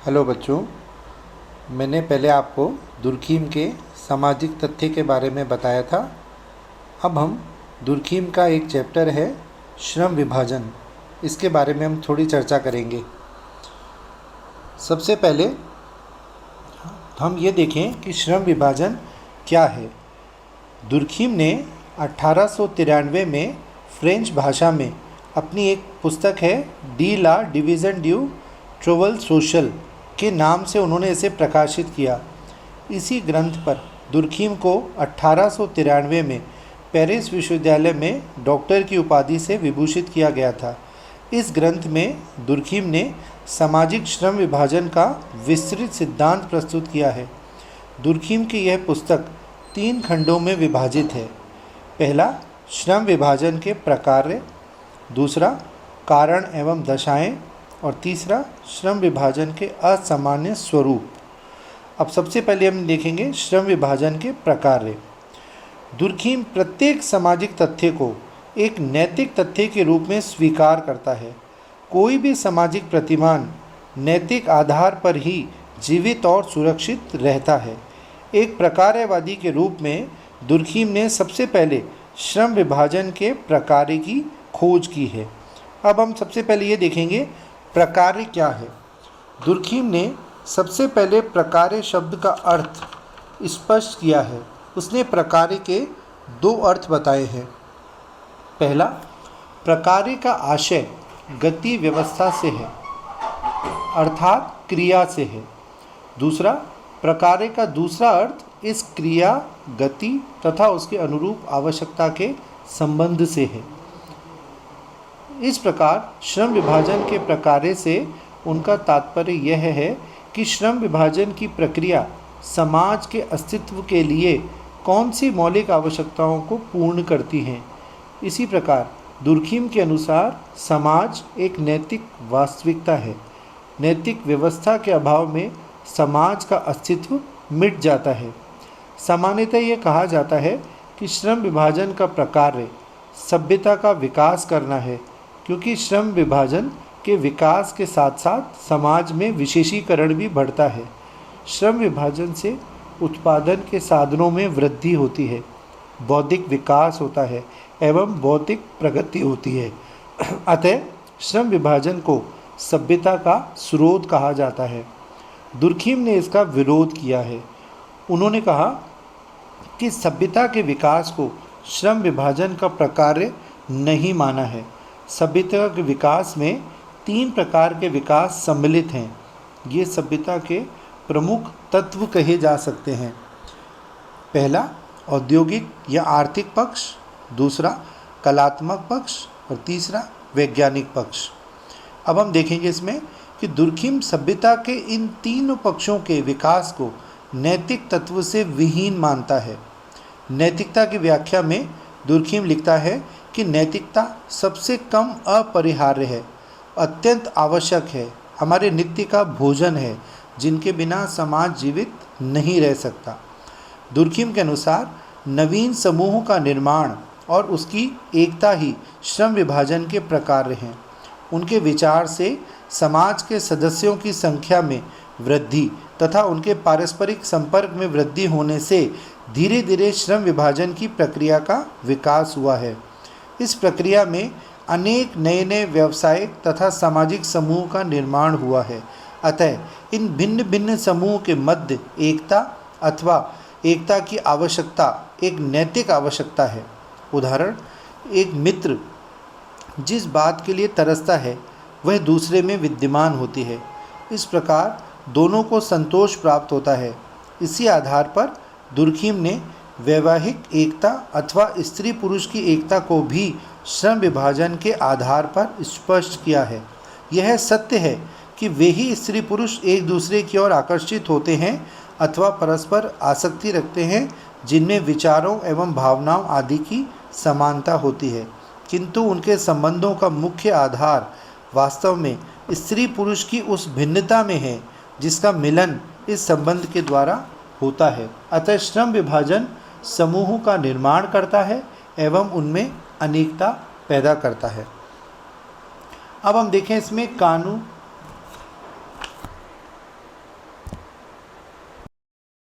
Hello बच्चों, मैंने पहले आपको दुर्खीम के सामाजिक तथ्य के बारे में बताया था। अब हम दुर्खीम का एक चैप्टर है श्रम विभाजन, इसके बारे में हम थोड़ी चर्चा करेंगे। सबसे पहले हम ये देखें कि श्रम विभाजन क्या है। दुर्खीम ने 1893 में फ्रेंच भाषा में अपनी एक पुस्तक है डी ला डिवीज़न ड्यू ट्रोवल सोशल के नाम से उन्होंने इसे प्रकाशित किया। इसी ग्रंथ पर दुर्खीम को 1893 में पेरिस विश्वविद्यालय में डॉक्टर की उपाधि से विभूषित किया गया था। इस ग्रंथ में दुर्खीम ने सामाजिक श्रम विभाजन का विस्तृत सिद्धांत प्रस्तुत किया है। दुर्खीम की यह पुस्तक 3 खंडों में विभाजित है। पहला, श्रम विभाजन के प्रकार, दूसरा, कारण एवं दशाएं, और तीसरा, श्रम विभाजन के असामान्य स्वरूप। अब सबसे पहले हम देखेंगे श्रम विभाजन के प्रकार। दुर्खीम प्रत्येक सामाजिक तथ्य को एक नैतिक तथ्य के रूप में स्वीकार करता है। कोई भी सामाजिक प्रतिमान नैतिक आधार पर ही जीवित और सुरक्षित रहता है। एक प्रकारवादी के रूप में दुर्खीम ने सबसे पहले श्रम विभाजन के प्रकार की खोज की है। अब हम सबसे पहले ये देखेंगे प्रकार क्या है। दुर्खीम ने सबसे पहले प्रकार शब्द का अर्थ स्पष्ट किया है। उसने प्रकार के 2 अर्थ बताए हैं। पहला, प्रकार का आशय गति व्यवस्था से है, अर्थात क्रिया से है। दूसरा, प्रकार का दूसरा अर्थ इस क्रिया, गति तथा उसके अनुरूप आवश्यकता के संबंध से है। इस प्रकार श्रम विभाजन के प्रकार से उनका तात्पर्य यह है कि श्रम विभाजन की प्रक्रिया समाज के अस्तित्व के लिए कौन सी मौलिक आवश्यकताओं को पूर्ण करती हैं। इसी प्रकार दुर्खीम के अनुसार समाज एक नैतिक वास्तविकता है। नैतिक व्यवस्था के अभाव में समाज का अस्तित्व मिट जाता है। सामान्यतः यह कहा जाता है कि श्रम विभाजन का प्रकार सभ्यता का विकास करना है, क्योंकि श्रम विभाजन के विकास के साथ साथ समाज में विशेषीकरण भी बढ़ता है। श्रम विभाजन से उत्पादन के साधनों में वृद्धि होती है, बौद्धिक विकास होता है एवं बौद्धिक प्रगति होती है। अतः श्रम विभाजन को सभ्यता का स्रोत कहा जाता है। दुर्खीम ने इसका विरोध किया है। उन्होंने कहा कि सभ्यता के विकास को श्रम विभाजन का प्रकार नहीं माना है। सभ्यता के विकास में 3 प्रकार के विकास सम्मिलित हैं। ये सभ्यता के प्रमुख तत्व कहे जा सकते हैं। पहला, औद्योगिक या आर्थिक पक्ष, दूसरा कलात्मक पक्ष और तीसरा वैज्ञानिक पक्ष। अब हम देखेंगे इसमें कि दुर्खीम सभ्यता के इन तीनों पक्षों के विकास को नैतिक तत्व से विहीन मानता है। नैतिकता की व्याख्या में दुर्खीम लिखता है कि नैतिकता सबसे कम अपरिहार्य है, अत्यंत आवश्यक है, हमारे नित्य का भोजन है, जिनके बिना समाज जीवित नहीं रह सकता। दुर्खीम के अनुसार नवीन समूहों का निर्माण और उसकी एकता ही श्रम विभाजन के प्रकार हैं। उनके विचार से समाज के सदस्यों की संख्या में वृद्धि तथा उनके पारस्परिक संपर्क में वृद्धि होने से धीरे धीरे श्रम विभाजन की प्रक्रिया का विकास हुआ है। इस प्रक्रिया में अनेक नए नए व्यावसायिक तथा सामाजिक समूह का निर्माण हुआ है। अतः इन भिन्न भिन्न समूहों के मध्य एकता अथवा एकता की आवश्यकता एक नैतिक आवश्यकता है। उदाहरण, एक मित्र जिस बात के लिए तरसता है वह दूसरे में विद्यमान होती है। इस प्रकार दोनों को संतोष प्राप्त होता है। इसी आधार पर दुर्खीम ने वैवाहिक एकता अथवा स्त्री पुरुष की एकता को भी श्रम विभाजन के आधार पर स्पष्ट किया है। यह सत्य है कि वे ही स्त्री पुरुष एक दूसरे की ओर आकर्षित होते हैं अथवा परस्पर आसक्ति रखते हैं, जिनमें विचारों एवं भावनाओं आदि की समानता होती है, किंतु उनके संबंधों का मुख्य आधार वास्तव में स्त्री पुरुष की उस भिन्नता में है जिसका मिलन इस संबंध के द्वारा होता है। अतः श्रम विभाजन समूहों का निर्माण करता है एवं उनमें अनेकता पैदा करता है। अब हम देखें इसमें कानून